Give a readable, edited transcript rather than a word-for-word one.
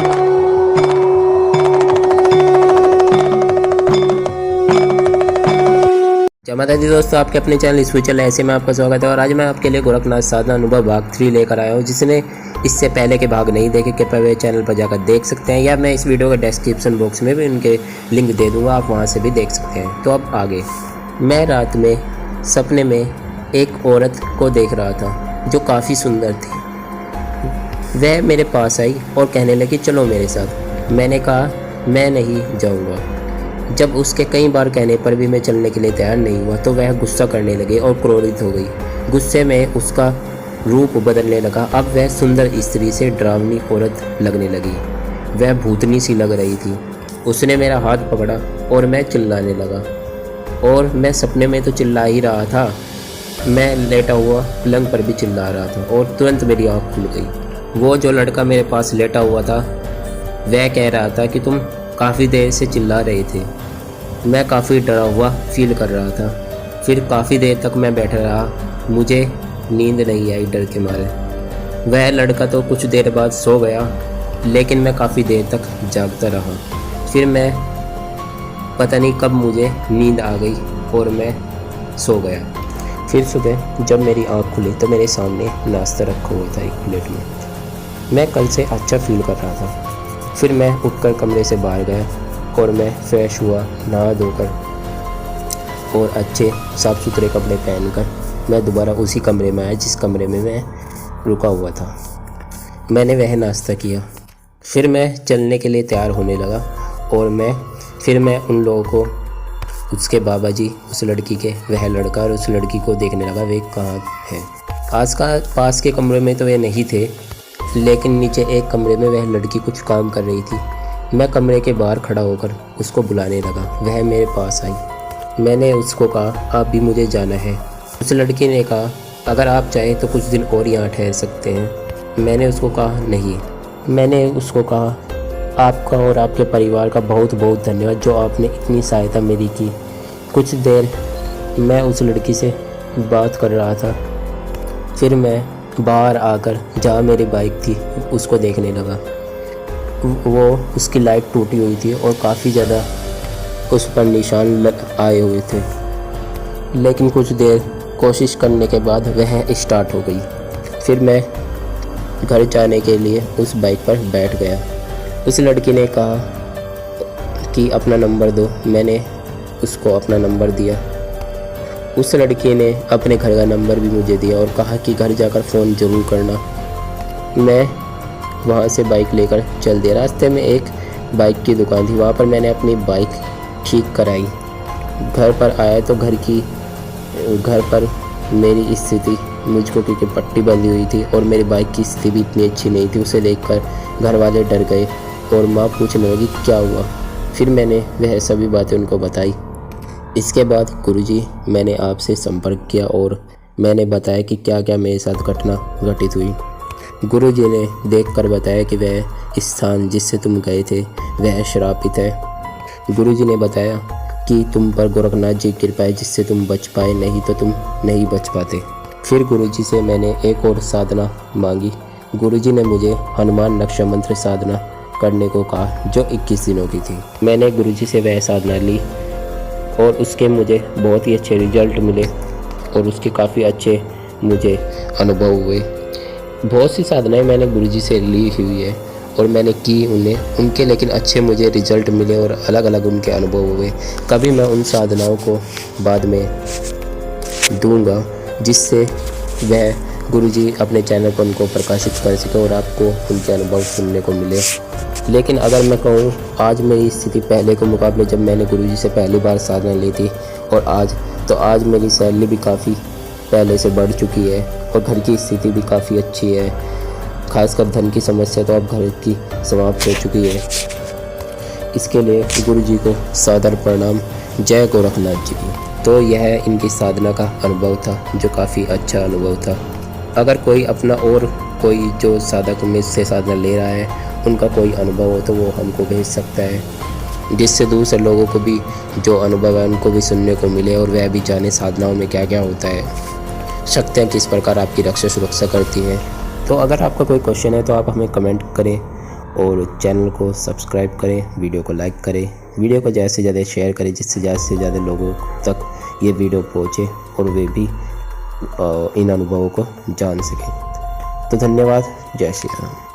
जय माता दी दोस्तों, आपके अपने चैनल स्पिरिचुअल ऐसे में आपका स्वागत है। और आज मैं आपके लिए गोरखनाथ साधना अनुभव भाग 3 लेकर आया हूँ। जिसने इससे पहले के भाग नहीं देखे कृपया वे चैनल पर जाकर देख सकते हैं, या मैं इस वीडियो के डिस्क्रिप्शन बॉक्स में भी उनके लिंक दे दूँगा, आप वहाँ से भी देख सकते हैं। तो अब आगे, मैं रात में सपने में एक औरत को देख रहा था जो काफ़ी सुंदर थी। वह मेरे पास आई और कहने लगी चलो मेरे साथ। मैंने कहा मैं नहीं जाऊँगा। जब उसके कई बार कहने पर भी मैं चलने के लिए तैयार नहीं हुआ तो वह गुस्सा करने लगे और क्रोधित हो गई। गुस्से में उसका रूप बदलने लगा। अब वह सुंदर स्त्री से डरावनी औरत लगने लगी। वह भूतनी सी लग रही थी। उसने मेरा हाथ पकड़ा और मैं चिल्लाने लगा, और मैं सपने में तो चिल्ला ही रहा था। मैं लेटा हुआ पलंग पर भी चिल्ला रहा था और तुरंत मेरी आँख खुल गई। वो जो लड़का मेरे पास लेटा हुआ था वह कह रहा था कि तुम काफ़ी देर से चिल्ला रहे थे। मैं काफ़ी डरा हुआ फील कर रहा था। फिर काफ़ी देर तक मैं बैठा रहा। मुझे नींद नहीं आई डर के मारे। वह लड़का तो कुछ देर बाद सो गया, लेकिन मैं काफ़ी देर तक जागता रहा। फिर मैं पता नहीं कब मुझे नींद आ गई और मैं सो गया। फिर सुबह जब मेरी आँख खुली तो मेरे सामने नाश्ता रखा हुआ था एक प्लेट में। मैं कल से अच्छा फील कर रहा था। फिर मैं उठकर कमरे से बाहर गया और मैं फ्रेश हुआ, नहा धोकर और अच्छे साफ़ सुथरे कपड़े पहनकर मैं दोबारा उसी कमरे में आया जिस कमरे में मैं रुका हुआ था। मैंने वह नाश्ता किया। फिर मैं चलने के लिए तैयार होने लगा और मैं उन लोगों को, उसके बाबा जी, उस लड़की के, वह लड़का और उस लड़की को देखने लगा वे कहाँ हैं। पास के कमरे में तो वे नहीं थे, लेकिन नीचे एक कमरे में वह लड़की कुछ काम कर रही थी। मैं कमरे के बाहर खड़ा होकर उसको बुलाने लगा। वह मेरे पास आई। मैंने उसको कहा आप भी मुझे जाना है। उस लड़की ने कहा अगर आप चाहें तो कुछ दिन और यहाँ ठहर सकते हैं। मैंने उसको कहा नहीं। मैंने उसको कहा आपका और आपके परिवार का बहुत बहुत धन्यवाद जो आपने इतनी सहायता मेरी की। कुछ देर मैं उस लड़की से बात कर रहा था। फिर मैं बाहर आकर जहाँ मेरी बाइक थी उसको देखने लगा। वो उसकी लाइट टूटी हुई थी और काफ़ी ज़्यादा उस पर निशान आए हुए थे, लेकिन कुछ देर कोशिश करने के बाद वह स्टार्ट हो गई। फिर मैं घर जाने के लिए उस बाइक पर बैठ गया। उस लड़की ने कहा कि अपना नंबर दो। मैंने उसको अपना नंबर दिया। उस लड़की ने अपने घर का नंबर भी मुझे दिया और कहा कि घर जाकर फ़ोन ज़रूर करना। मैं वहाँ से बाइक लेकर चल दिया। रास्ते में एक बाइक की दुकान थी, वहाँ पर मैंने अपनी बाइक ठीक कराई। घर पर आया तो घर पर मेरी स्थिति, मुझको क्योंकि पट्टी बंधी हुई थी और मेरी बाइक की स्थिति भी इतनी अच्छी नहीं थी, उसे देखकर घर वाले डर गए और माँ पूछने लगी क्या हुआ। फिर मैंने वह सभी बातें उनको बताई। इसके बाद गुरुजी, मैंने आपसे संपर्क किया और मैंने बताया कि क्या क्या मेरे साथ घटना घटित हुई। गुरुजी ने देखकर बताया कि वह स्थान जिससे तुम गए थे वह श्रापित है। गुरुजी ने बताया कि तुम पर गोरखनाथ जी की कृपा है जिससे तुम बच पाए, नहीं तो तुम नहीं बच पाते। फिर गुरुजी से मैंने एक और साधना मांगी। गुरुजी ने मुझे हनुमान नक्शा मंत्र साधना करने को कहा जो 21 दिनों की थी। मैंने गुरुजी से वह साधना ली और उसके मुझे बहुत ही अच्छे रिजल्ट मिले और उसके काफ़ी अच्छे मुझे अनुभव हुए। बहुत सी साधनाएं मैंने गुरुजी से ली हुई है और मैंने की उनके लेकिन अच्छे मुझे रिजल्ट मिले और अलग अलग उनके अनुभव हुए। कभी मैं उन साधनाओं को बाद में दूंगा जिससे वह गुरुजी अपने चैनल पर उनको प्रकाशित कर सके और आपको उनके अनुभव सुनने को मिले। लेकिन अगर मैं कहूँ आज मेरी स्थिति पहले के मुकाबले, जब मैंने गुरुजी से पहली बार साधना ली थी और आज मेरी सैलरी भी काफ़ी पहले से बढ़ चुकी है और घर की स्थिति भी काफ़ी अच्छी है। खासकर धन की समस्या तो अब घर की समाप्त हो चुकी है। इसके लिए गुरुजी को सादर प्रणाम। जय गोरखनाथ जी की। तो यह इनकी साधना का अनुभव था जो काफ़ी अच्छा अनुभव था। अगर कोई अपना और कोई जो साधक में से साधना ले रहा है उनका कोई अनुभव हो तो वो हमको भेज सकता है, जिससे दूसरे लोगों को भी जो अनुभव है उनको भी सुनने को मिले और वह भी जाने साधनाओं में क्या क्या होता है, शक्तियाँ किस प्रकार आपकी रक्षा सुरक्षा करती हैं। तो अगर आपका कोई क्वेश्चन है तो आप हमें कमेंट करें और चैनल को सब्सक्राइब करें, वीडियो को लाइक करें, वीडियो को ज़्यादा से ज़्यादा शेयर करें, जिससे ज़्यादा से ज़्यादा लोगों तक ये वीडियो पहुँचे और वे भी इन अनुभवों को जान सकें। तो धन्यवाद। जय श्री राम।